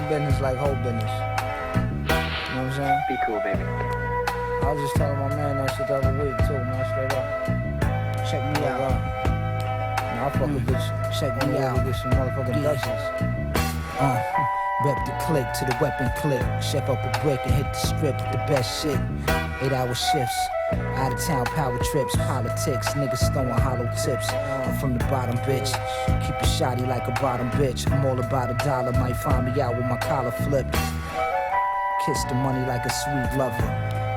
business like whole business. You know what I'm saying? Be cool, baby. I was just telling my man that shit the other week too, man. Straight up. Check me out. Nah, I fuck a bitch. Check me out. Get some motherfucking Dutchess. Rep the click to the weapon click. Chef up a brick and hit the strip with the best shit. 8-hour shifts. Out of town power trips, politics, niggas throwing hollow tips. I'm from the bottom, bitch. Keep it shoddy like a bottom bitch. I'm all about a dollar, might find me out with my collar flipped. Kiss the money like a sweet lover.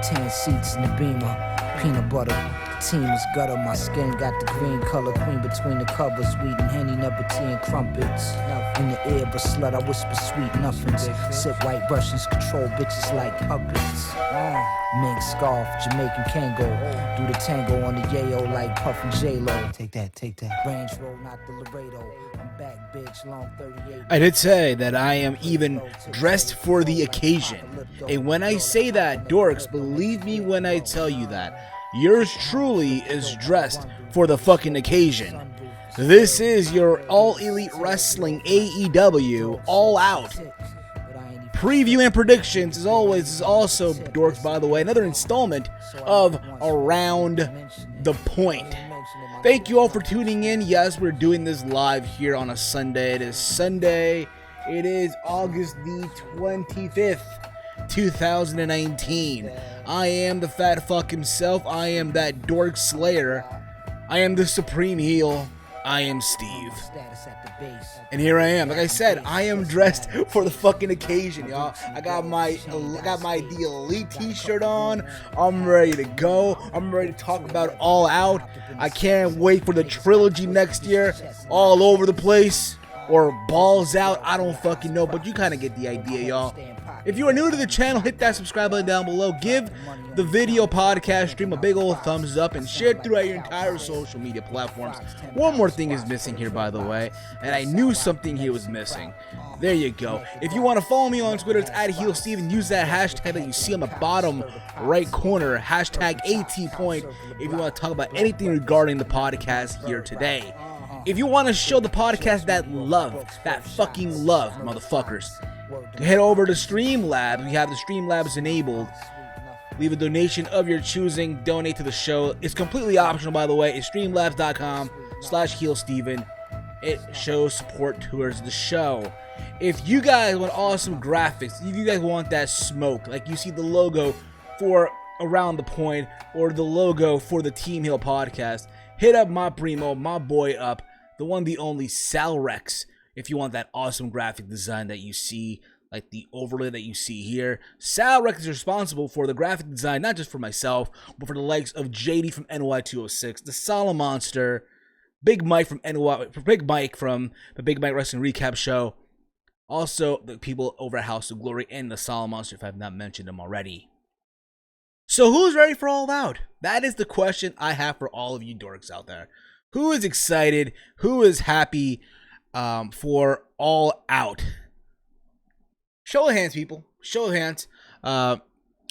10 seats in the Beamer, peanut butter. The team is gutter, my skin got the green color. Queen between the covers, weed and Henny, never tea and crumpets. In the air of a slut, I whisper sweet nothings. Sip white Russians, control bitches like puppets. Mink scarf, Jamaican Kango. Do the tango on the yayo like Puff and J-Lo. Take that. Range roll, not the Laredo. I'm back, bitch, long 38. I did say that I am even dressed for the occasion. And when I say that, dorks, believe me when I tell you that. Yours truly is dressed for the fucking occasion. This is your All Elite Wrestling AEW All Out. Preview and predictions, as always, is also, dorks, by the way, another installment of Around the Point. Thank you all for tuning in. Yes, we're doing this live here on a Sunday. It is Sunday. It is August the 25th, 2019. I am the fat fuck himself. I am that dork slayer. I am the supreme heel. I am Steve. And here I am. Like I said, I am dressed for the fucking occasion, y'all. I got my The Elite t-shirt on. I'm ready to go. I'm ready to talk about All Out. I can't wait for the trilogy next year. All over the place. Or Balls Out. I don't fucking know, but you kind of get the idea, y'all. If you are new to the channel, hit that subscribe button down below. Give the video podcast stream a big old thumbs up and share it throughout your entire social media platforms. One more thing is missing here, by the way, and I knew something here was missing. There you go. If you want to follow me on Twitter, it's @HeelSteve. Use that hashtag that you see on the bottom right corner, hashtag ATPoint, if you want to talk about anything regarding the podcast here today. If you want to show the podcast that love, that fucking love, motherfuckers, head over to Streamlabs. We have the Streamlabs enabled. Leave a donation of your choosing. Donate to the show. It's completely optional, by the way. It's streamlabs.com/HeelSteven. It shows support towards the show. If you guys want awesome graphics, if you guys want that smoke, like you see the logo for Around the Point or the logo for the Team Hill podcast, hit up my primo, my boy up, the one, the only Salrex. If you want that awesome graphic design that you see, like the overlay that you see here, Salrex is responsible for the graphic design, not just for myself, but for the likes of JD from NY206, the Solemn Monster, Big Mike from the Big Mike Wrestling Recap Show, also the people over at House of Glory and the Solemn Monster, if I've not mentioned them already. So who's ready for All Out? That is the question I have for all of you dorks out there. Who is excited? Who is happy for All Out? Show of hands, people. Show of hands.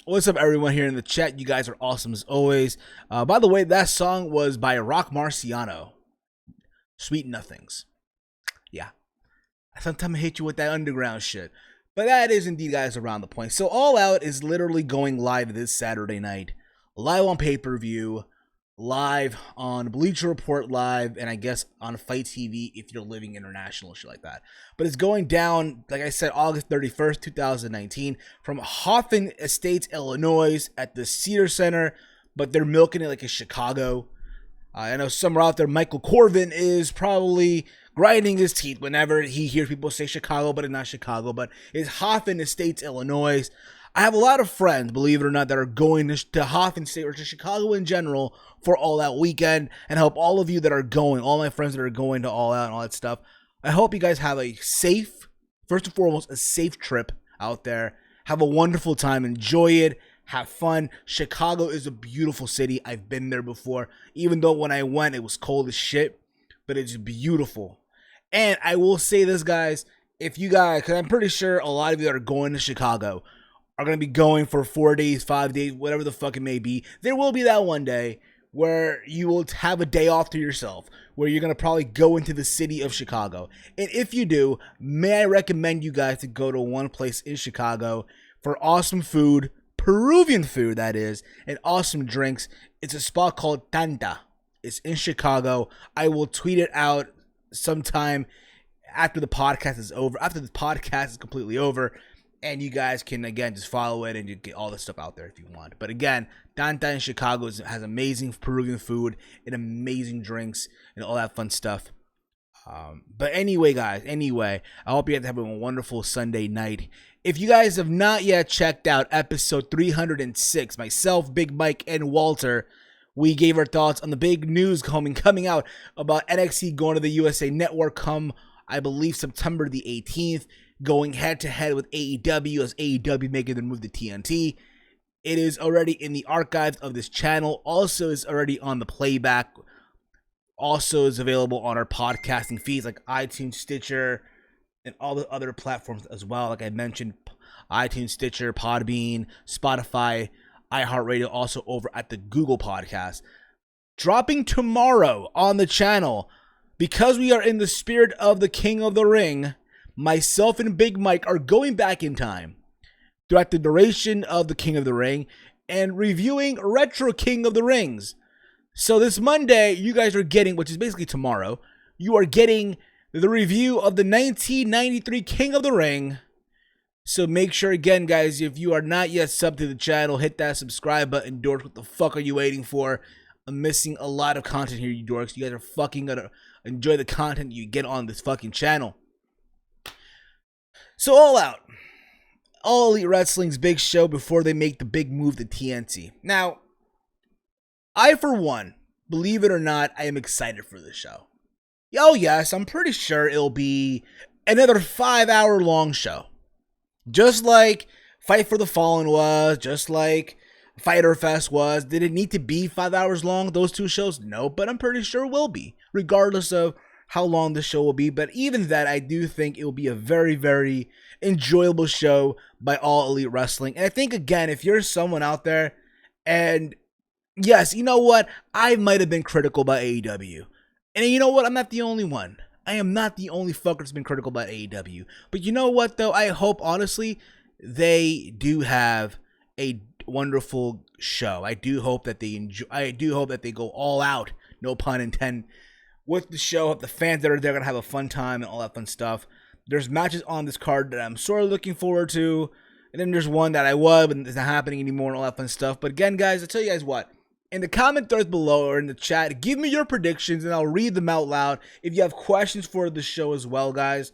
What's up, everyone here in the chat? You guys are awesome as always. By the way, that song was by Rock Marciano. Sweet Nothings. Yeah. Sometimes I hate you with that underground shit. But that is indeed, guys, Around the Point. So All Out is literally going live this Saturday night. Live on pay-per-view. Live on Bleacher Report Live, and I guess on Fight TV if you're living international, shit like that. But it's going down, like I said, August 31st, 2019, from Hoffman Estates, Illinois, at the Cedar Center, but they're milking it like it's Chicago. I know somewhere out there, Michael Corvin is probably grinding his teeth whenever he hears people say Chicago, but it's not Chicago, but it's Hoffman Estates, Illinois. I have a lot of friends, believe it or not, that are going to Hoffman State or to Chicago in general for All Out weekend, and I hope all of you that are going, all my friends that are going to All Out and all that stuff, I hope you guys have a safe, first and foremost, a safe trip out there. Have a wonderful time. Enjoy it. Have fun. Chicago is a beautiful city. I've been there before, even though when I went, it was cold as shit, but it's beautiful. And I will say this, guys, if you guys, because I'm pretty sure a lot of you that are going to Chicago are going to be going for 4 days, 5 days, whatever the fuck it may be. There will be that one day where you will have a day off to yourself, where you're going to probably go into the city of Chicago. And if you do, may I recommend you guys to go to one place in Chicago for awesome food, Peruvian food that is, and awesome drinks. It's a spot called Tanta. It's in Chicago. I will tweet it out sometime after the podcast is over, after the podcast is completely over. And you guys can, again, just follow it and you get all the stuff out there if you want. But again, Tanta in Chicago has amazing Peruvian food and amazing drinks and all that fun stuff. But anyway, guys, I hope you guys have a wonderful Sunday night. If you guys have not yet checked out episode 306, myself, Big Mike, and Walter, we gave our thoughts on the big news coming out about NXT going to the USA Network come, I believe, September the 18th. Going head-to-head with AEW as AEW making their move to TNT. It is already in the archives of this channel. Also is already on the playback. Also is available on our podcasting feeds like iTunes, Stitcher, and all the other platforms as well. Like I mentioned, iTunes, Stitcher, Podbean, Spotify, iHeartRadio, also over at the Google Podcast. Dropping tomorrow on the channel, because we are in the spirit of the King of the Ring, myself and Big Mike are going back in time throughout the duration of the King of the Ring and reviewing Retro King of the Rings. So this Monday, you guys are getting, which is basically tomorrow, you are getting the review of the 1993 King of the Ring. So make sure, again, guys, if you are not yet subbed to the channel, hit that subscribe button, dorks. What the fuck are you waiting for? I'm missing a lot of content here, you dorks. You guys are fucking gonna enjoy the content you get on this fucking channel. So All Elite Wrestling's big show before they make the big move to TNT. Now, I, for one, believe it or not, I am excited for this show. Oh yes, I'm pretty sure it'll be another 5-hour long show. Just like Fight for the Fallen was, just like Fyter Fest was. Did it need to be 5 hours long, those two shows? No, but I'm pretty sure it will be, regardless of how long the show will be. But even that, I do think it will be a very, very enjoyable show by All Elite Wrestling. And I think, again, if you're someone out there, and yes, you know what? I might have been critical about AEW. And you know what? I'm not the only one. I am not the only fucker that's been critical about AEW. But you know what, though? I hope, honestly, they do have a wonderful show. I do hope that they enjoy. I do hope that they go all out, no pun intended, with the show. The fans that are there are gonna have a fun time and all that fun stuff. There's matches on this card that I'm sort of looking forward to, and then there's one that I was, but it's not happening anymore and all that fun stuff. But again, guys, I'll tell you guys what. In the comment threads below or in the chat, give me your predictions and I'll read them out loud. If you have questions for the show as well, guys,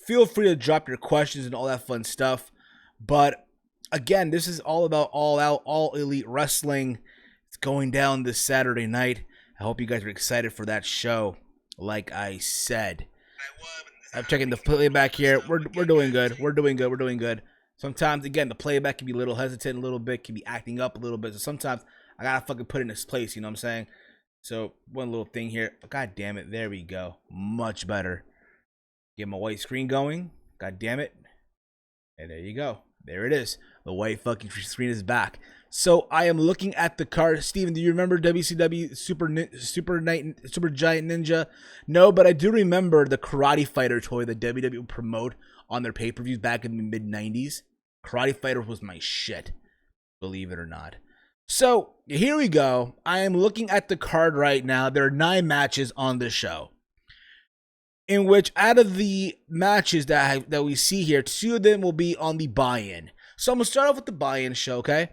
feel free to drop your questions and all that fun stuff. But again, this is all about All Out, All Elite Wrestling. It's going down this Saturday night. I hope you guys are excited for that show. Like I said, I'm checking the playback here. We're doing good. We're doing good. Sometimes, again, the playback can be a little hesitant, a little bit, can be acting up a little bit. So sometimes I gotta fucking put it in its place, you know what I'm saying? So one little thing here. God damn it. There we go. Much better. Get my white screen going. God damn it. And there you go. There it is. The white fucking screen is back. So I am looking at the card. Steven, do you remember WCW Super Giant Ninja? No, but I do remember the Karate Fighter toy that WWE would promote on their pay-per-views back in the mid-90s. Karate Fighter was my shit, believe it or not. So here we go. I am looking at the card right now. There are 9 matches on this show, in which out of the matches that we see here, 2 of them will be on the buy-in. So I'm going to start off with the buy-in show, okay?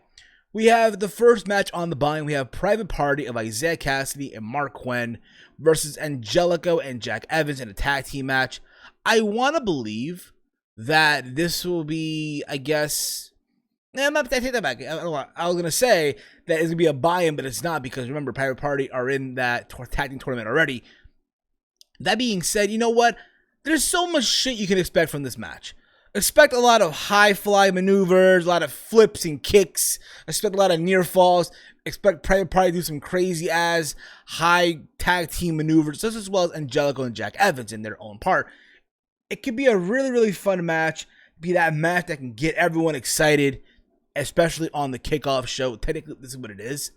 We have the first match on the buy-in. We have Private Party of Isaiah Cassidy and Mark Quinn versus Angelico and Jack Evans in a tag team match. I want to believe that this will be, I guess... I take that back. I was going to say that it's going to be a buy-in, but it's not, because remember, Private Party are in that tag team tournament already. That being said, you know what? There's so much shit you can expect from this match. Expect a lot of high-fly maneuvers, a lot of flips and kicks. Expect a lot of near falls. Expect Private Party to do some crazy-ass high tag team maneuvers, just as well as Angelico and Jack Evans in their own part. It could be a really, really fun match. Be that match that can get everyone excited, especially on the kickoff show. Technically, this is what it is.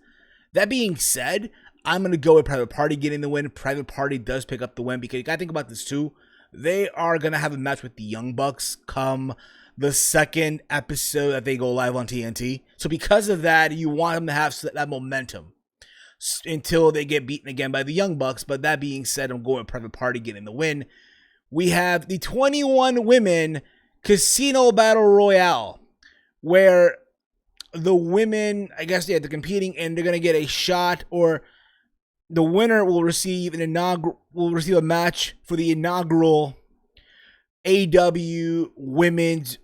That being said, I'm going to go with Private Party getting the win. Private Party does pick up the win because you got to think about this too. They are going to have a match with the Young Bucks come the second episode that they go live on TNT. So because of that, you want them to have that momentum until they get beaten again by the Young Bucks. But that being said, I'm going with Private Party getting the win. We have the 21 women Casino Battle Royale, where the women, I guess, they're competing and they're going to get a shot, or the winner will receive a match for the inaugural AEW Women's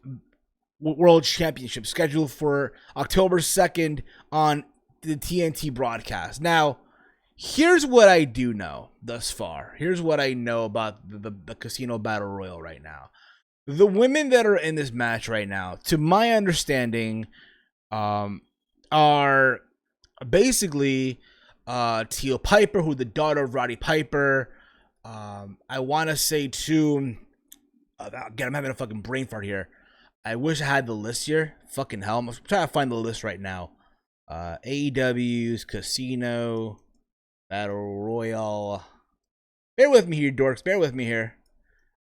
World Championship, scheduled for October 2nd on the TNT broadcast. Now, here's what I do know thus far. Here's what I know about the Casino Battle Royal right now. The women that are in this match right now, to my understanding, are basically Teal Piper, who's the daughter of Roddy Piper. I want to say too, again, I'm having a fucking brain fart here. I wish I had the list here. Fucking hell, I'm trying to find the list right now. AEW's Casino Battle Royale. Bear with me here, dorks. Bear with me here.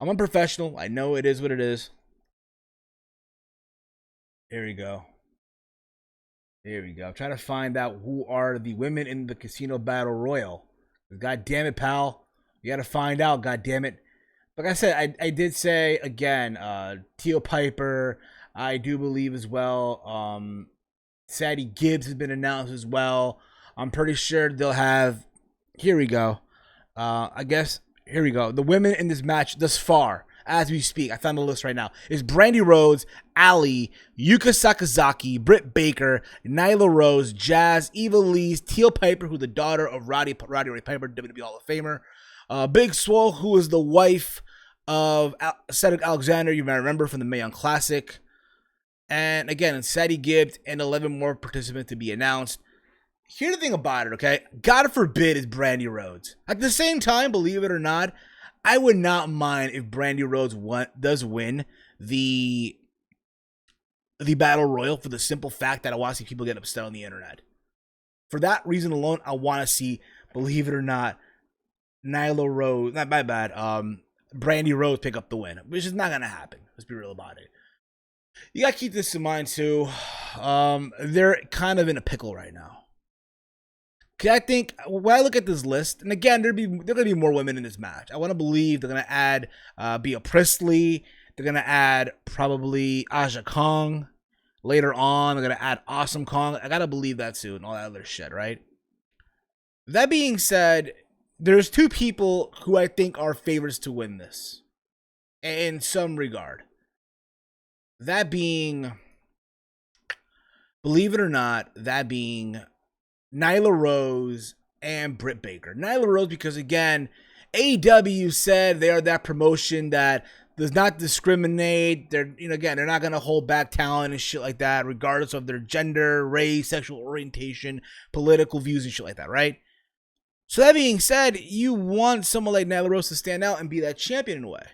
I'm unprofessional. I know it is what it is. Here we go. Here we go. I'm trying to find out who are the women in the Casino Battle Royal. God damn it, pal. You got to find out, god damn it. Like I said, I did say, again, Teal Piper, I do believe as well. Sadie Gibbs has been announced as well. I'm pretty sure they'll have, here we go. I guess, here we go. The women in this match thus far, as we speak, I found the list right now, is Brandy Rhodes, Ali, Yuka Sakazaki, Britt Baker, Nyla Rose, Jazz, Eva Lee, Teal Piper, who's the daughter of Roddy Ray Piper, WWE Hall of Famer, Big Swole, who is the wife of Cedric Alexander, you may remember from the Mae Young Classic. And again, Sadie Gibbs and 11 more participants to be announced. Here's the thing about it, okay? God forbid it's Brandy Rhodes. At the same time, believe it or not, I would not mind if Brandy Rhodes does win the Battle Royal, for the simple fact that I want to see people get upset on the internet. For that reason alone, I want to see, believe it or not, Nyla Rose, not my bad, Brandy Rhodes pick up the win, which is not going to happen. Let's be real about it. You got to keep this in mind too. They're kind of in a pickle right now. Cause I think when I look at this list, and again, there gonna be more women in this match. I want to believe they're gonna add Bea Priestley. They're gonna add probably Aja Kong later on. They're gonna add Awesome Kong. I gotta believe that too, and all that other shit, right? That being said, there's two people who I think are favorites to win this, in some regard. That being, believe it or not, that being Nyla Rose and Britt Baker. Nyla Rose because, again, AEW said they are that promotion that does not discriminate. They're, again, they're not going to hold back talent and shit like that, regardless of their gender, race, sexual orientation, political views and shit like that, right? So that being said, you want someone like Nyla Rose to stand out and be that champion in a way.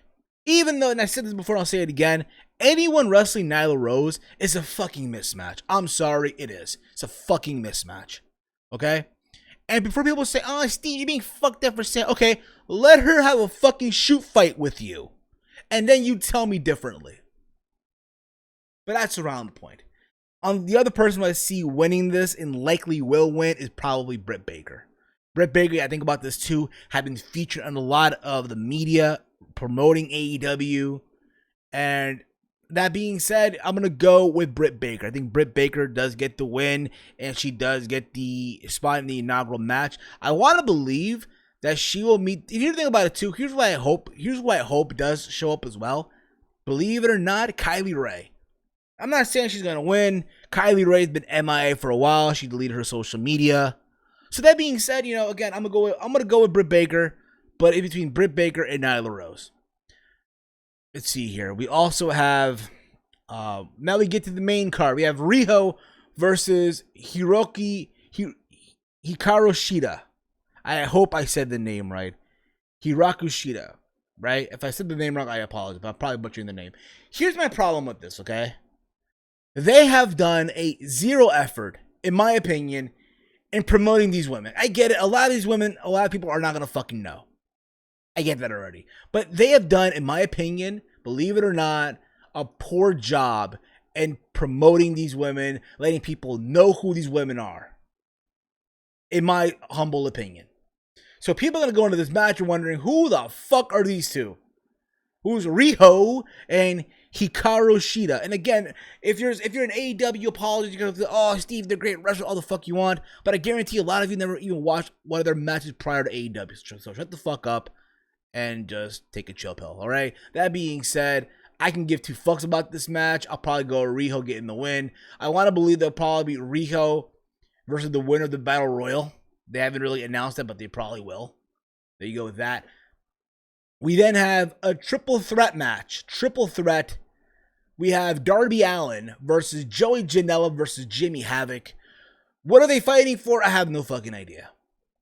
Even though, and I said this before and I'll say it again, anyone wrestling Nyla Rose is a fucking mismatch. I'm sorry, it is. It's a fucking mismatch. Okay? And before people say, oh, Steve, you're being fucked up for saying, okay, let her have a fucking shoot fight with you. And then you tell me differently. But that's around the point. The other person I see winning this and likely will win is probably Britt Baker. Britt Baker, I think about this too, have been featured on a lot of the media promoting AEW. And that being said, I'm going to go with Britt Baker. I think Britt Baker does get the win, and she does get the spot in the inaugural match. I want to believe that she will meet. If you think about it too, here's why I hope does show up as well. Believe it or not, Kylie Ray. I'm not saying she's going to win. Kylie Ray's been MIA for a while. She deleted her social media. So that being said, again, I'm going to go with Britt Baker, but in between Britt Baker and Nyla Rose. Let's see here. We also have, now we get to the main card. We have Riho versus Hikaru Shida. I hope I said the name right. Hikaru Shida, right? If I said the name wrong, I apologize, but I'm probably butchering the name. Here's my problem with this, okay? They have done a zero effort, in my opinion, in promoting these women. I get it. A lot of these women, a lot of people are not going to fucking know. I get that already. But they have done, in my opinion, believe it or not, a poor job in promoting these women, letting people know who these women are. In my humble opinion. So people are going to go into this match and wondering, who the fuck are these two? Who's Riho and Hikaru Shida? And again, if you're an AEW apologist, you're going to oh, Steve, they're great wrestlers, all the fuck you want. But I guarantee a lot of you never even watched one of their matches prior to AEW. So shut the fuck up and just take a chill pill, all right? That being said, I can give two fucks about this match. I'll probably go Riho getting the win. I want to believe they'll probably be Riho versus the winner of the Battle Royal. They haven't really announced that, but they probably will. There you go with that. We then have a triple threat match. Triple threat. We have Darby Allin versus Joey Janela versus Jimmy Havoc. What are they fighting for? I have no fucking idea.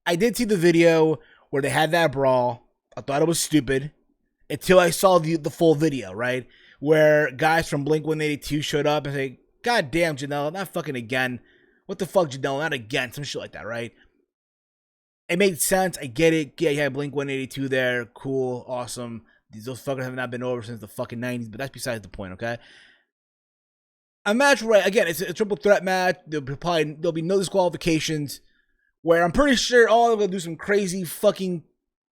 I did see the video where they had that brawl. I thought it was stupid until I saw the full video, right? Where guys from Blink-182 showed up and say, God damn, Janela, not fucking again. What the fuck, Janela, not again. Some shit like that, right? It made sense. I get it. Yeah, you had Blink-182 there. Cool. Awesome. Those fuckers have not been over since the fucking 90s, but that's besides the point, okay? A match where, again, it's a triple threat match. There'll be no disqualifications, where I'm pretty sure all of them will do some crazy fucking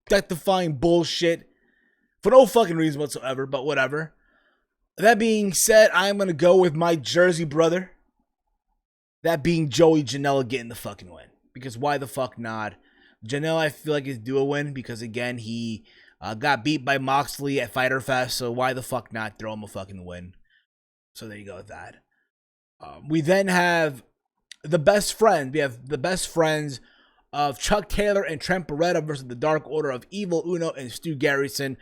death-defying bullshit for no fucking reason whatsoever, but whatever. That being said, I'm going to go with my Jersey brother. That being Joey Janela getting the fucking win. Because why the fuck not? Janela, I feel like, is due a win because, again, he got beat by Moxley at Fyter Fest, so why the fuck not throw him a fucking win? So there you go with that. We then have the best friend. We have the best friends of Chuck Taylor and Trent Beretta versus the Dark Order of Evil Uno and Stu Garrison.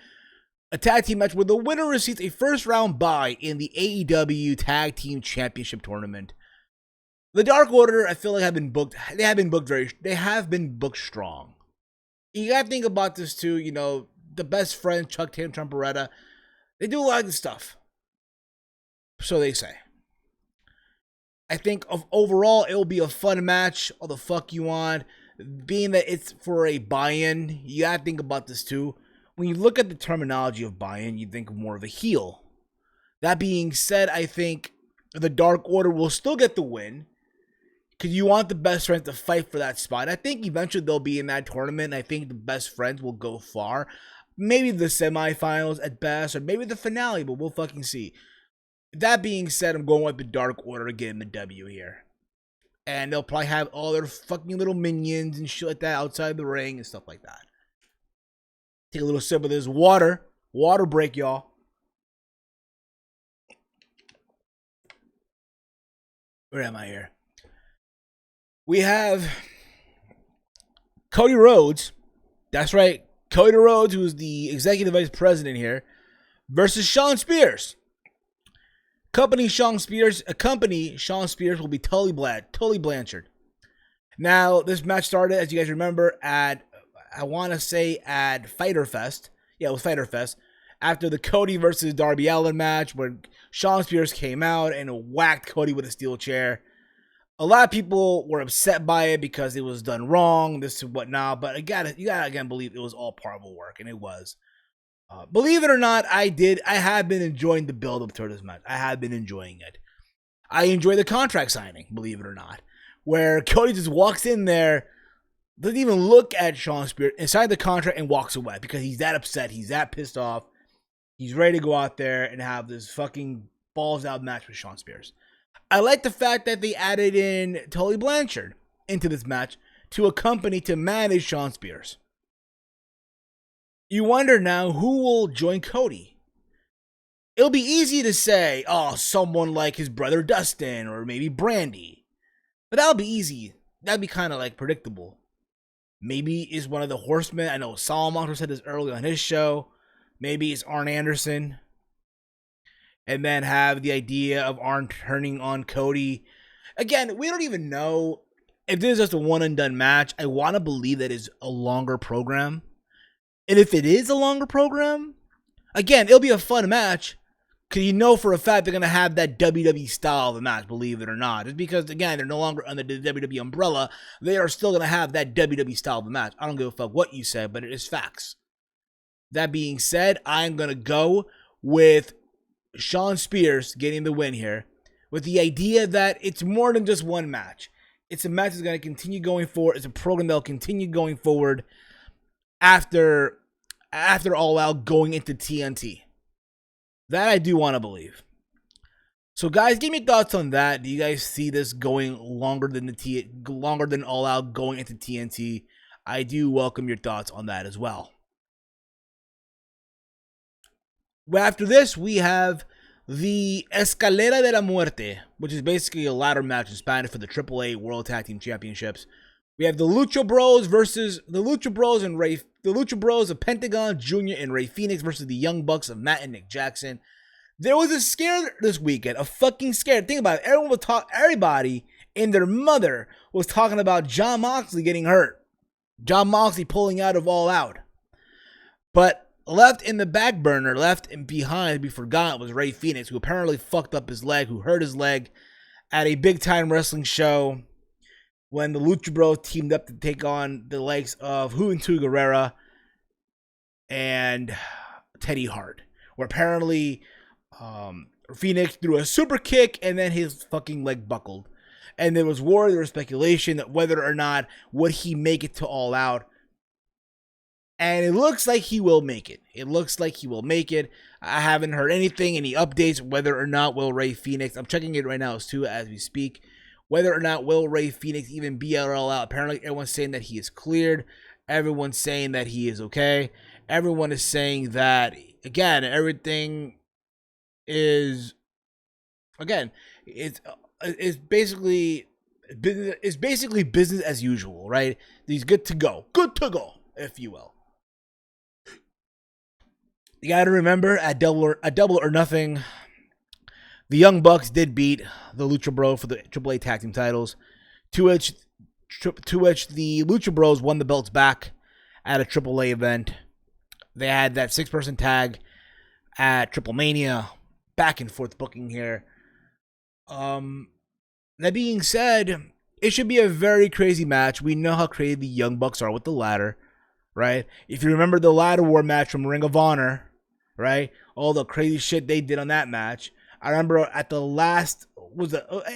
A tag team match where the winner receives a first-round bye in the AEW Tag Team Championship Tournament. The Dark Order, I feel like have been booked strong. You gotta think about this too, you know, the best friend, Chuck Taylor and Trent Beretta, they do a lot of good stuff. So they say. I think overall, it'll be a fun match. All the fuck you want. Being that it's for a buy-in, you gotta think about this too. When you look at the terminology of buy-in, you think more of a heel. That being said, I think the Dark Order will still get the win. Because you want the best friends to fight for that spot. I think eventually they'll be in that tournament. I think the best friends will go far. Maybe the semifinals at best, or maybe the finale, but we'll fucking see. That being said, I'm going with the Dark Order to get in the W here. And they'll probably have all their fucking little minions and shit like that outside the ring and stuff like that. Take a little sip of this water. Water break, y'all. Where am I here? We have Cody Rhodes. That's right. Cody Rhodes, who is the executive vice president here, versus Shawn Spears. Accompanying Shawn Spears will be Tully Blanchard. Now, this match started, as you guys remember, at Fyter Fest. Yeah, it was Fyter Fest. After the Cody versus Darby Allin match, where Shawn Spears came out and whacked Cody with a steel chair. A lot of people were upset by it because it was done wrong, this and whatnot. But you gotta again believe it was all part of the work, and it was. Believe it or not, I have been enjoying the build-up to this match. I have been enjoying it. I enjoy the contract signing, believe it or not, where Cody just walks in there, doesn't even look at Shawn Spears inside the contract and walks away because he's that upset, he's that pissed off. He's ready to go out there and have this fucking balls-out match with Shawn Spears. I like the fact that they added in Tully Blanchard into this match to manage Shawn Spears. You wonder now who will join Cody. It'll be easy to say, oh, someone like his brother Dustin or maybe Brandy. But that'll be easy. That'd be kind of like predictable. Maybe is one of the Horsemen. I know Solomon said this earlier on his show. Maybe it's Arn Anderson. And then have the idea of Arn turning on Cody. Again, we don't even know if this is just a one and done match. I want to believe that it's a longer program. And if it is a longer program, again, it'll be a fun match. Because you know for a fact they're going to have that WWE style of the match, believe it or not. Just because, again, they're no longer under the WWE umbrella, they are still going to have that WWE style of the match. I don't give a fuck what you say, but it is facts. That being said, I'm going to go with Shawn Spears getting the win here, with the idea that it's more than just one match. It's a match that's going to continue going forward. It's a program that will continue going forward after All Out going into TNT. That I do want to believe. So, guys, give me thoughts on that. Do you guys see this going longer than All Out going into TNT? I do welcome your thoughts on that as well. After this, we have the Escalera de la Muerte, which is basically a ladder match in Spanish for the AAA World Tag Team Championships. We have the Lucha Bros versus the Lucha Bros of Pentagon Jr. and Rey Fenix versus the Young Bucks of Matt and Nick Jackson. There was a scare this weekend, a fucking scare. Think about it. Everybody and their mother was talking about Jon Moxley getting hurt. Jon Moxley pulling out of All Out. But left in the back burner, left and behind to be forgotten, was Rey Fenix, who apparently fucked up his leg, who hurt his leg at a big-time wrestling show when the Lucha Bros teamed up to take on the likes of Juventud Guerrera and Teddy Hart, where apparently Phoenix threw a super kick and then his fucking leg buckled. And there was speculation that whether or not would he make it to All Out. And it looks like he will make it. I haven't heard anything, any updates, whether or not will Rey Fenix. I'm checking it right now too as we speak. Whether or not will Rey Fenix even be at All Out. Apparently everyone's saying that he is cleared. Everyone's saying that he is okay. Everyone is saying that, again, everything is, again, it's basically business as usual, right? He's good to go, if you will. You got to remember, at Double or Nothing, the Young Bucks did beat the Lucha Bros for the AAA Tag Team titles, to which the Lucha Bros won the belts back at a AAA event. They had that 6-person tag at Triple Mania, back and forth booking here. That being said, it should be a very crazy match. We know how crazy the Young Bucks are with the ladder, right? If you remember the ladder war match from Ring of Honor, right? All the crazy shit they did on that match. I remember at the last, I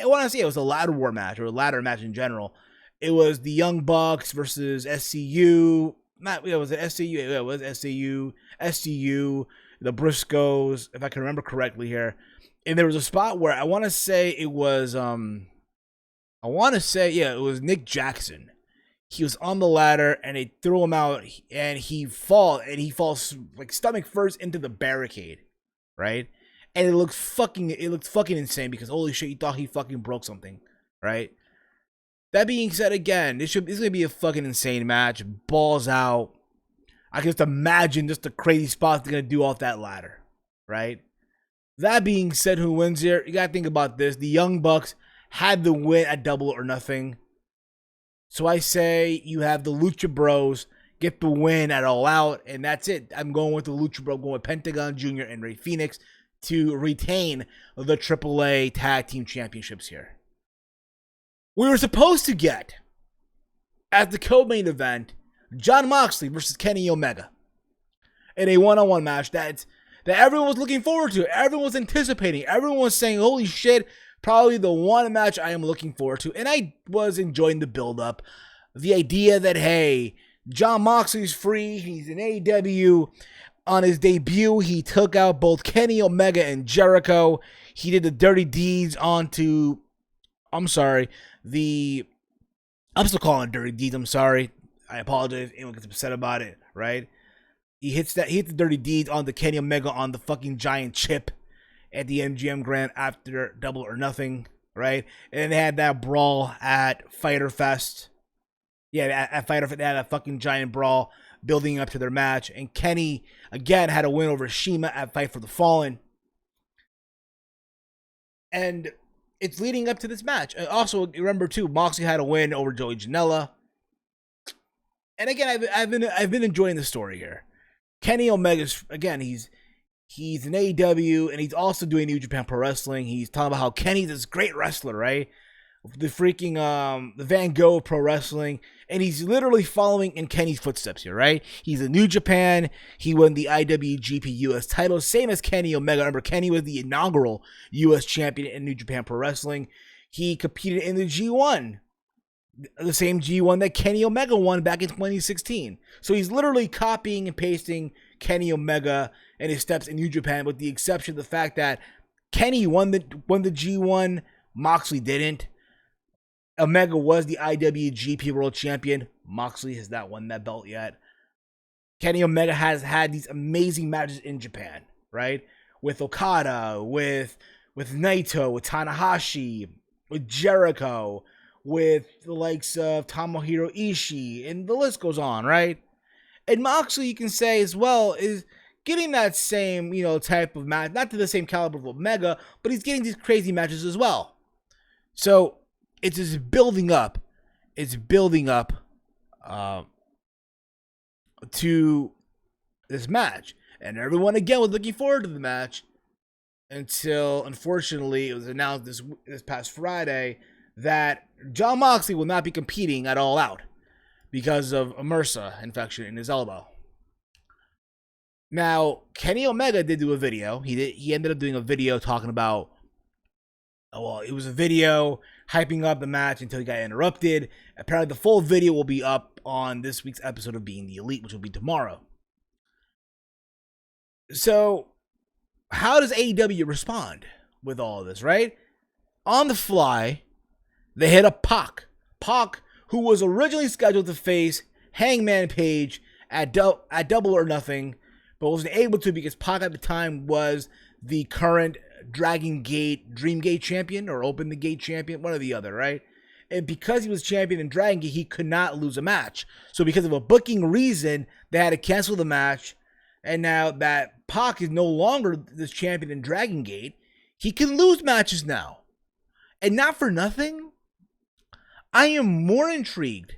want to say it was a ladder war match, or a ladder match in general. It was the Young Bucks versus SCU. Was it SCU? Yeah, it was SCU, the Briscoes, if I can remember correctly here. And there was a spot where I want to say it was, it was Nick Jackson. He was on the ladder and they threw him out and he falls like stomach first into the barricade, right? And it looked fucking insane because holy shit, you thought he fucking broke something, right? That being said, again, this is gonna be a fucking insane match. Balls out. I can just imagine just the crazy spots they're gonna do off that ladder, right? That being said, who wins here? You gotta think about this. The Young Bucks had the win at Double or Nothing. So I say you have the Lucha Bros get the win at All Out, and that's it. I'm going with the Lucha Bros, going with Pentagon Jr. and Rey Fenix to retain the AAA Tag Team Championships here. We were supposed to get, at the co-main event, Jon Moxley versus Kenny Omega in a one-on-one match that everyone was looking forward to. Everyone was anticipating. Everyone was saying, holy shit, probably the one match I am looking forward to. And I was enjoying the build-up. The idea that, hey, Jon Moxley's free. He's in AEW. On his debut, he took out both Kenny Omega and Jericho. He did the dirty deeds onto... I'm sorry. I'm still calling it dirty deeds. I'm sorry. I apologize if anyone gets upset about it, right? He hits the dirty deeds on the Kenny Omega on the fucking giant chip at the MGM Grand after Double or Nothing, right? And then they had that brawl at Fyter Fest. Yeah, at Fyter Fest, they had a fucking giant brawl building up to their match. And Kenny, again, had a win over Shima at Fight for the Fallen. And it's leading up to this match. Also, remember, too, Moxley had a win over Joey Janela. And again, I've been enjoying the story here. Kenny Omega's, again, He's in AEW, and he's also doing New Japan Pro Wrestling. He's talking about how Kenny's this great wrestler, right? The freaking the Van Gogh of Pro Wrestling, and he's literally following in Kenny's footsteps here, right? He's in New Japan. He won the IWGP US title, same as Kenny Omega. Remember, Kenny was the inaugural US champion in New Japan Pro Wrestling. He competed in the G1, the same G1 that Kenny Omega won back in 2016. So he's literally copying and pasting Kenny Omega and his steps in New Japan, with the exception of the fact that Kenny won the G1, Moxley didn't. Omega was the IWGP World Champion. Moxley has not won that belt yet. Kenny Omega has had these amazing matches in Japan, right? With Okada, with Naito, with Tanahashi, with Jericho, with the likes of Tomohiro Ishii, and the list goes on, right? And Moxley, you can say as well, is getting that same, type of match, not to the same caliber of Omega, but he's getting these crazy matches as well. So it's just building up. It's building up to this match. And everyone, again, was looking forward to the match until, unfortunately, it was announced this past Friday that Jon Moxley will not be competing at All Out because of a MRSA infection in his elbow. Now, Kenny Omega did do a video. He ended up doing a video talking about, it was a video hyping up the match until he got interrupted. Apparently, the full video will be up on this week's episode of Being the Elite, which will be tomorrow. So, how does AEW respond with all of this, right? On the fly, they hit up Pac. Pac, who was originally scheduled to face Hangman Page at Double or Nothing, but wasn't able to because Pac at the time was the current Dragon Gate, Dream Gate champion, or Open the Gate champion, one or the other, right? And because he was champion in Dragon Gate, he could not lose a match. So because of a booking reason, they had to cancel the match. And now that Pac is no longer this champion in Dragon Gate, he can lose matches now. And not for nothing, I am more intrigued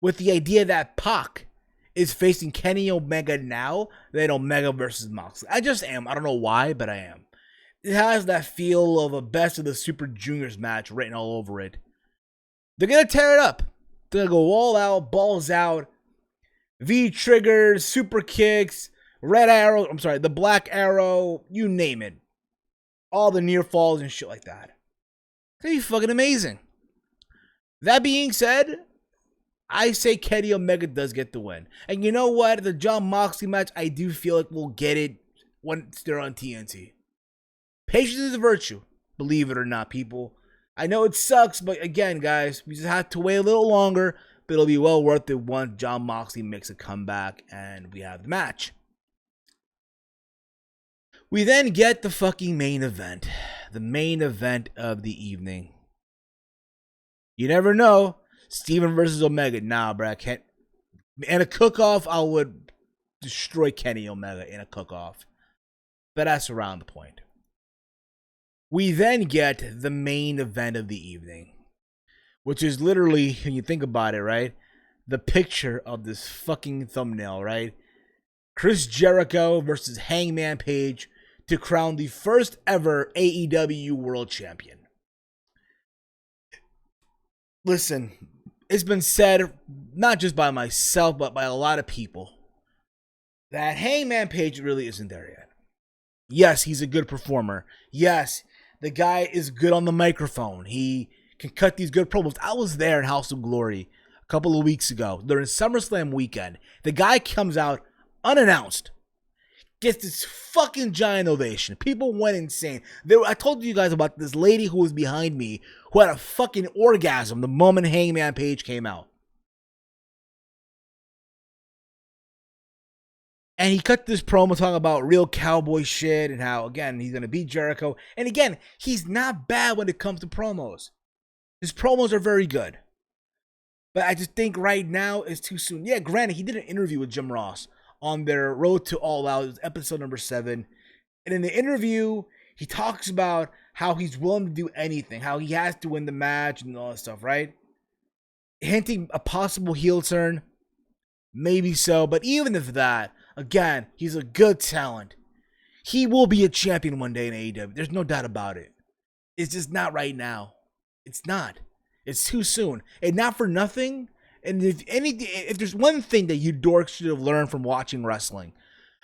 with the idea that Pac is facing Kenny Omega now than Omega versus Moxley. I just am. I don't know why, but I am. It has that feel of a best of the Super Juniors match written all over it. They're going to tear it up. They're going to go all out, balls out, V-triggers, super kicks, the black arrow, you name it. All the near falls and shit like that. It's going to be fucking amazing. That being said, I say Kenny Omega does get the win. And you know what? The Jon Moxley match, I do feel like we'll get it once they're on TNT. Patience is a virtue. Believe it or not, people. I know it sucks, but again, guys, we just have to wait a little longer, but it'll be well worth it once Jon Moxley makes a comeback and we have the match. We then get the fucking main event. The main event of the evening. You never know. Steven versus Omega. Nah, bro, I can't. In a cook-off, I would destroy Kenny Omega in a cook-off. But that's around the point. We then get the main event of the evening, which is literally, when you think about it, right, the picture of this fucking thumbnail, right? Chris Jericho versus Hangman Page to crown the first ever AEW World Champion. Listen, it's been said, not just by myself, but by a lot of people, that Hangman Page really isn't there yet. Yes, he's a good performer. Yes, the guy is good on the microphone. He can cut these good promos. I was there in House of Glory a couple of weeks ago during SummerSlam weekend. The guy comes out unannounced, gets this fucking giant ovation. People went insane. I told you guys about this lady who was behind me who had a fucking orgasm the moment Hangman Page came out. And he cut this promo talking about real cowboy shit and how, again, he's going to beat Jericho. And again, he's not bad when it comes to promos. His promos are very good. But I just think right now it's too soon. Yeah, granted, he did an interview with Jim Ross on their Road to All Out. It was episode number 7. And in the interview, he talks about how he's willing to do anything, how he has to win the match and all that stuff, right? Hinting a possible heel turn. Maybe so. But even if that, again, he's a good talent. He will be a champion one day in AEW. There's no doubt about it. It's just not right now. It's not. It's too soon. And not for nothing. And if there's one thing that you dorks should have learned from watching wrestling,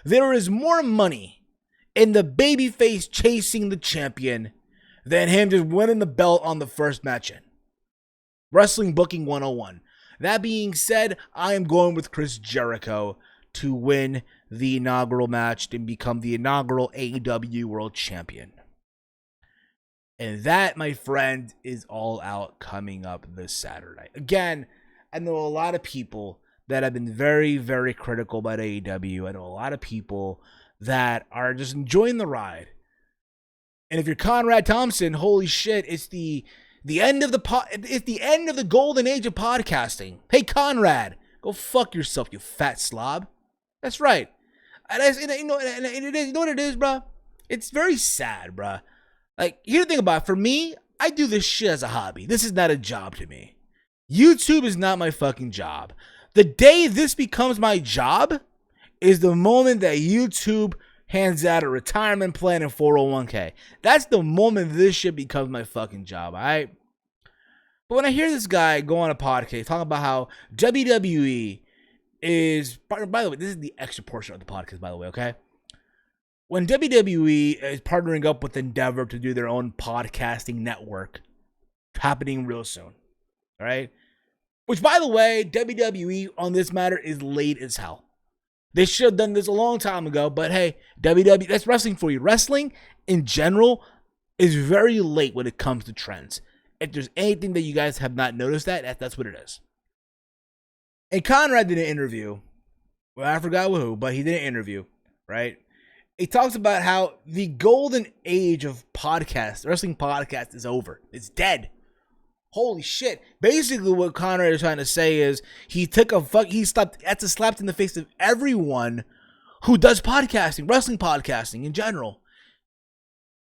there is more money in the babyface chasing the champion than him just winning the belt on the first match in. Wrestling Booking 101. That being said, I am going with Chris Jericho to win the inaugural match and become the inaugural AEW World Champion. And that, my friend, is All Out coming up this Saturday. Again, I know a lot of people that have been very, very critical about AEW. I know a lot of people that are just enjoying the ride. And if you're Conrad Thompson, holy shit, it's the end of it's the end of the golden age of podcasting. Hey, Conrad, go fuck yourself, you fat slob. That's right. And you know what it is, bro? It's very sad, bro. Like, here's the thing about it. For me, I do this shit as a hobby. This is not a job to me. YouTube is not my fucking job. The day this becomes my job is the moment that YouTube hands out a retirement plan and 401k. That's the moment this shit becomes my fucking job, all right? But when I hear this guy go on a podcast talking about how WWE is, by the way, this is the extra portion of the podcast, by the way, okay? When WWE is partnering up with Endeavor to do their own podcasting network, happening real soon, all right? Which, by the way, WWE on this matter is late as hell. They should have done this a long time ago, but hey, WWE, that's wrestling for you. Wrestling, in general, is very late when it comes to trends. If there's anything that you guys have not noticed that's what it is. And Conrad did an interview. Well, I forgot who, but he did an interview, right? He talks about how the golden age of podcasts, wrestling podcasts, is over. It's dead. Holy shit. Basically what Conrad is trying to say is that's a slap in the face of everyone who does podcasting, wrestling podcasting in general.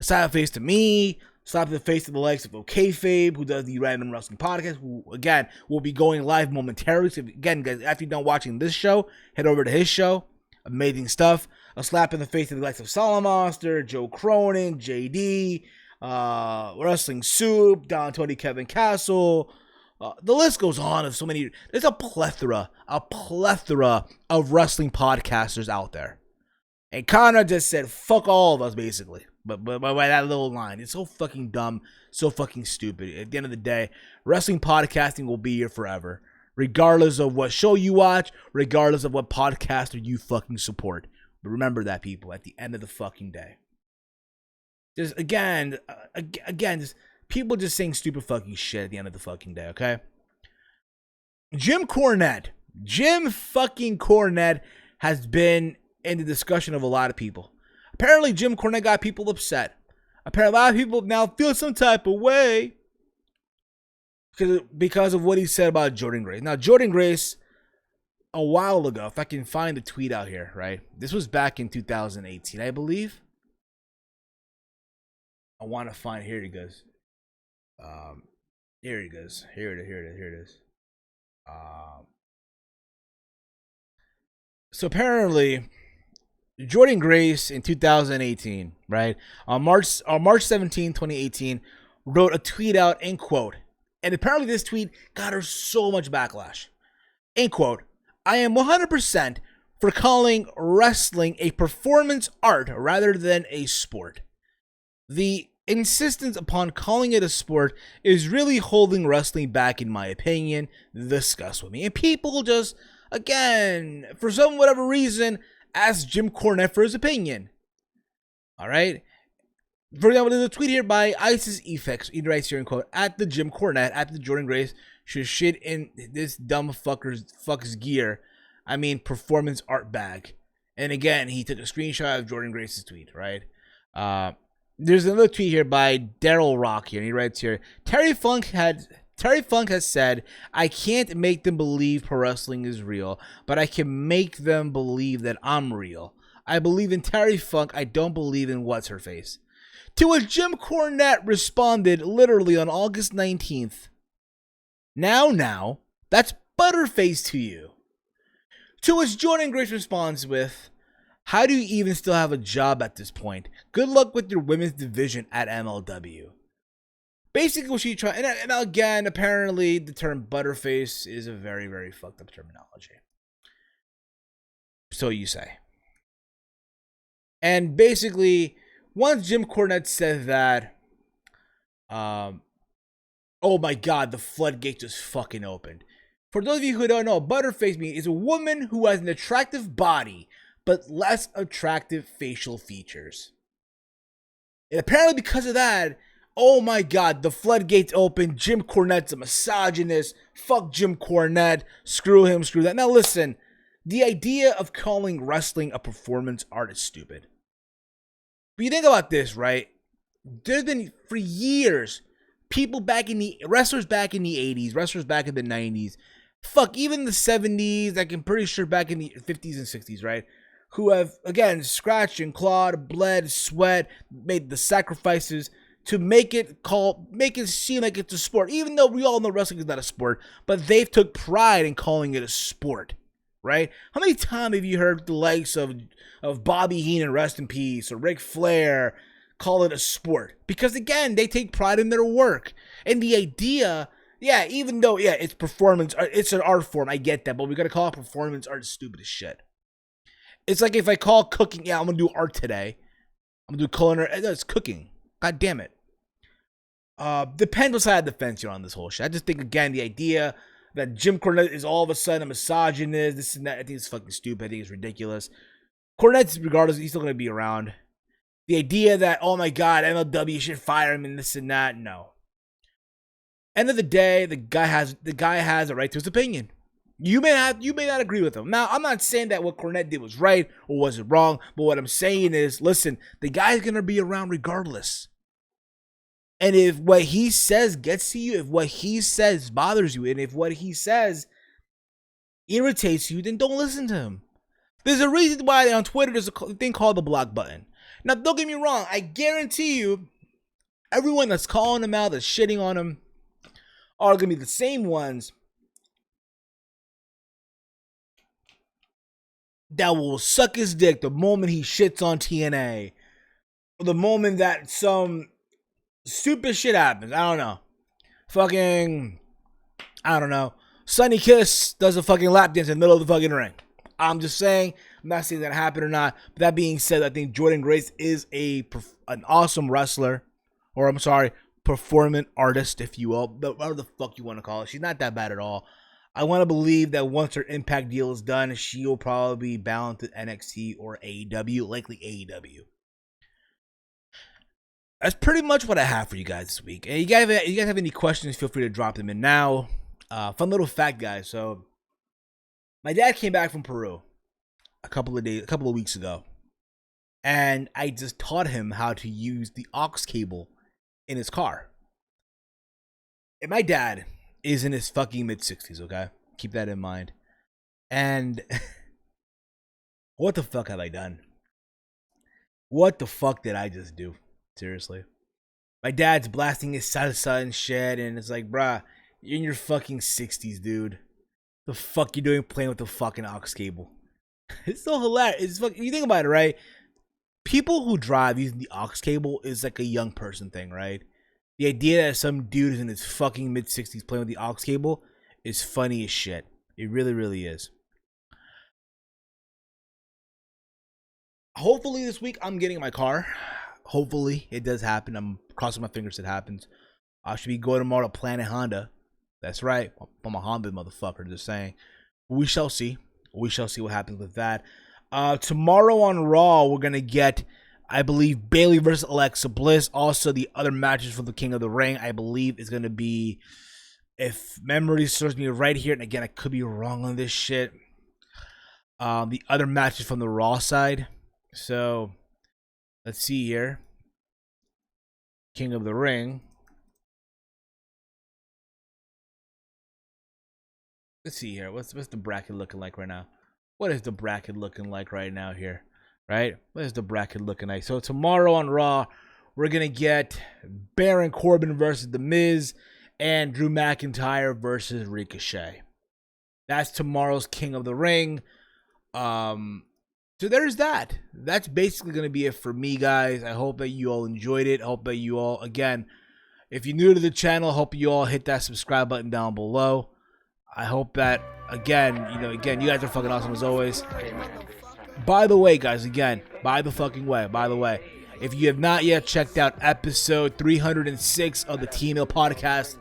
A slap in the face to me, slap in the face to the likes of Kayfabe, who does the Random Wrestling Podcast, who, again, will be going live momentarily. So, again, guys, after you're done watching this show, head over to his show. Amazing stuff. A slap in the face to the likes of Solomon, Joe Cronin, JD, Wrestling Soup, Don Tony, Kevin Castle. The list goes on of so many. There's a plethora of wrestling podcasters out there. And Conrad just said, fuck all of us, basically. But by that little line, it's so fucking dumb, so fucking stupid. At the end of the day, wrestling podcasting will be here forever, regardless of what show you watch, regardless of what podcaster you fucking support. But remember that, people, at the end of the fucking day. Just, again, just people just saying stupid fucking shit at the end of the fucking day, okay? Jim fucking Cornette has been in the discussion of a lot of people. Apparently, Jim Cornette got people upset. Apparently, a lot of people now feel some type of way because of what he said about Jordynne Grace. Now, Jordynne Grace, a while ago, if I can find the tweet out here, right? This was back in 2018, I believe. I want to find, here it goes. Here it goes. Here it is. So apparently, Jordynne Grace in 2018, right? On March 17, 2018, wrote a tweet out, end quote. And apparently this tweet got her so much backlash. End quote. I am 100% for calling wrestling a performance art rather than a sport. The insistence upon calling it a sport is really holding wrestling back, in my opinion. Discuss with me. And people just, again, for some whatever reason, ask Jim Cornette for his opinion. All right. For example, there's a tweet here by Isis Effects. He writes here in quote, at the Jim Cornette, at the Jordynne Grace should shit in this dumb fuck's gear. I mean, performance art bag. And again, he took a screenshot of Jordynne Grace's tweet, right? There's another tweet here by Daryl Rock here, and he writes here, Terry Funk has said, I can't make them believe pro wrestling is real, but I can make them believe that I'm real. I believe in Terry Funk. I don't believe in what's her face. To which Jim Cornette responded literally on August 19th. Now, that's Butterface to you. To which Jordynne Grace responds with, How do you even still have a job at this point? Good luck with your women's division at MLW. Basically, what she tried, and again, apparently, the term butterface is a very, very fucked up terminology. So you say. And basically, once Jim Cornette said that, oh my God, the floodgate just fucking opened. For those of you who don't know, butterface means is a woman who has an attractive body, but less attractive facial features. And apparently because of that, oh my God, the floodgates open. Jim Cornette's a misogynist. Fuck Jim Cornette. Screw him, screw that. Now listen, the idea of calling wrestling a performance art is stupid. But you think about this, right? There's been, for years, wrestlers back in the 80s, wrestlers back in the 90s, fuck, even the 70s, like I'm pretty sure back in the 50s and 60s, right? Who have, again, scratched and clawed, bled, sweat, made the sacrifices to make it seem like it's a sport, even though we all know wrestling is not a sport, but they've took pride in calling it a sport, right? How many times have you heard the likes of Bobby Heenan, rest in peace, or Ric Flair call it a sport? Because again, they take pride in their work. And the idea, yeah, even though, yeah, it's performance, it's an art form, I get that, but we gotta call it performance art is stupid as shit. It's like if I call cooking, yeah, I'm gonna do art today. I'm gonna do culinary, it's cooking. God damn it. Depends what side of the fence you're on this whole shit. I just think, again, the idea that Jim Cornette is all of a sudden a misogynist, this and that, I think it's fucking stupid. I think it's ridiculous. Cornette's, regardless, he's still going to be around. The idea that, oh my God, MLW should fire him and this and that, no. End of the day, the guy has a right to his opinion. You may not agree with him. Now, I'm not saying that what Cornette did was right or was it wrong, but what I'm saying is, listen, the guy's going to be around regardless. And if what he says gets to you, if what he says bothers you, and if what he says irritates you, then don't listen to him. There's a reason why on Twitter there's a thing called the block button. Now, don't get me wrong. I guarantee you, everyone that's calling him out, that's shitting on him, are going to be the same ones that will suck his dick the moment he shits on TNA. Or the moment that some stupid shit happens. I don't know. I don't know. Sonny Kiss does a fucking lap dance in the middle of the fucking ring. I'm just saying. I'm not saying that happened or not. But that being said, I think Jordynne Grace is an awesome wrestler. Or I'm sorry, performance artist, if you will. Whatever the fuck you want to call it. She's not that bad at all. I want to believe that once her Impact deal is done, she'll probably be balanced at NXT or AEW. Likely AEW. That's pretty much what I have for you guys this week. And you guys have any questions, feel free to drop them in now. Fun little fact, guys. So, my dad came back from Peru a couple of weeks ago. And I just taught him how to use the aux cable in his car. And my dad is in his fucking mid-60s, okay? Keep that in mind. And what the fuck have I done? What the fuck did I just do? Seriously. My dad's blasting his salsa and shit, and it's like, bruh, you're in your fucking 60s, dude. The fuck you doing playing with the fucking aux cable? It's so hilarious. You think about it, right? People who drive using the aux cable is like a young person thing, right? The idea that some dude is in his fucking mid-60s playing with the aux cable is funny as shit. It really, really is. Hopefully this week I'm getting my car. Hopefully it does happen. I'm crossing my fingers it happens. I should be going tomorrow to Planet Honda. That's right. I'm a Honda motherfucker, just saying. We shall see. We shall see what happens with that. Tomorrow on Raw, we're going to get, I believe, Bayley versus Alexa Bliss. Also, the other matches for the King of the Ring, I believe, is going to be, if memory serves me right here, and again, I could be wrong on this shit, the other matches from the Raw side. So, let's see here. King of the Ring. Let's see here. What's the bracket looking like right now? What is the bracket looking like right now here? Right? What is the bracket looking like? So tomorrow on Raw, we're going to get Baron Corbin versus The Miz and Drew McIntyre versus Ricochet. That's tomorrow's King of the Ring. So there's that. That's basically going to be it for me, guys. I hope that you all enjoyed it. I hope that you all, again, if you're new to the channel, I hope you all hit that subscribe button down below. I hope that, again, you guys are fucking awesome as always. By the way, guys, again, by the way, if you have not yet checked out episode 306 of the TNL podcast,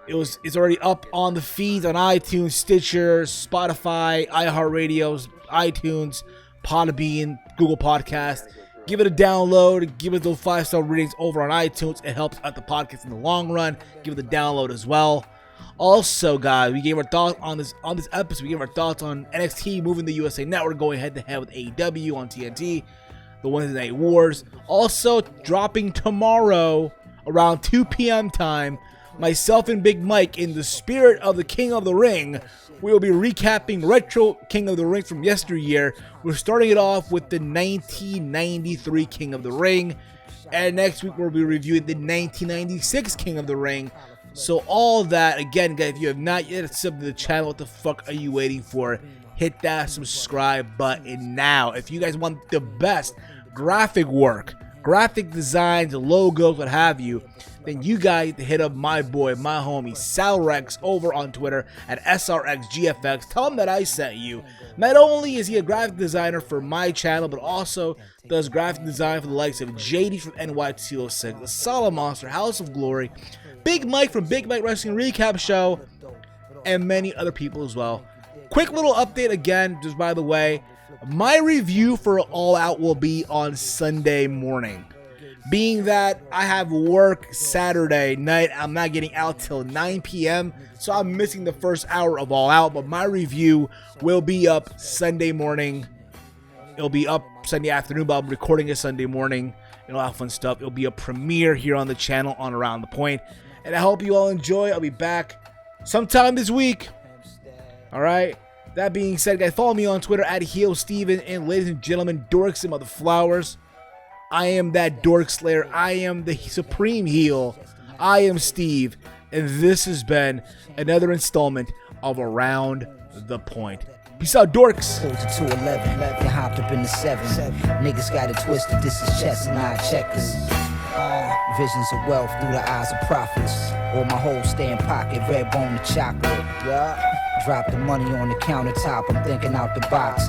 it's already up on the feeds on iTunes, Stitcher, Spotify, iHeart, iTunes, PODBEAN, Google Podcast. Give it a download. Give it those 5-star ratings over on iTunes. It helps out the podcast in the long run. Give it a download as well. Also, guys, we gave our thoughts on this episode. We gave our thoughts on NXT moving the USA Network, going head-to-head with AEW on TNT, the Wednesday Night Wars. Also, dropping tomorrow around 2 p.m. time, myself and Big Mike, in the spirit of the King of the Ring, we will be recapping retro King of the Ring from yesteryear. We're starting it off with the 1993 King of the Ring, and next week we'll be reviewing the 1996 King of the Ring. So all that, again, guys, if you have not yet subbed to the channel, what the fuck are you waiting for? Hit that subscribe button now. If you guys want the best graphic work, graphic designs, logos, what have you, then you guys hit up my boy, my homie, Salrex, over on Twitter at SRXGFX. Tell him that I sent you. Not only is he a graphic designer for my channel, but also does graphic design for the likes of JD from NY206, The Solid Monster, House of Glory, Big Mike from Big Mike Wrestling Recap Show, and many other people as well. Quick little update again, just by the way, my review for All Out will be on Sunday morning. Being that I have work Saturday night, I'm not getting out till 9 p.m., so I'm missing the first hour of All Out, but my review will be up Sunday morning. It'll be up Sunday afternoon, but I'm recording it Sunday morning and all that fun stuff. It'll be a premiere here on the channel on Around the Point, and I hope you all enjoy. I'll be back sometime this week. All right. That being said, guys, follow me on Twitter at HeelSteven, and ladies and gentlemen, dorks and motherflowers, I am that dork slayer. I am the supreme heel. I am Steve, and this has been another installment of Around the Point. Peace out, dorks. Pulled it to 11, you hopped up in the 7. Niggas got it twisted, this is chess and not checkers. Visions of wealth through the eyes of prophets. Or my whole stay in pocket, red bone to chocolate. Drop the money on the countertop, I'm thinking out the box.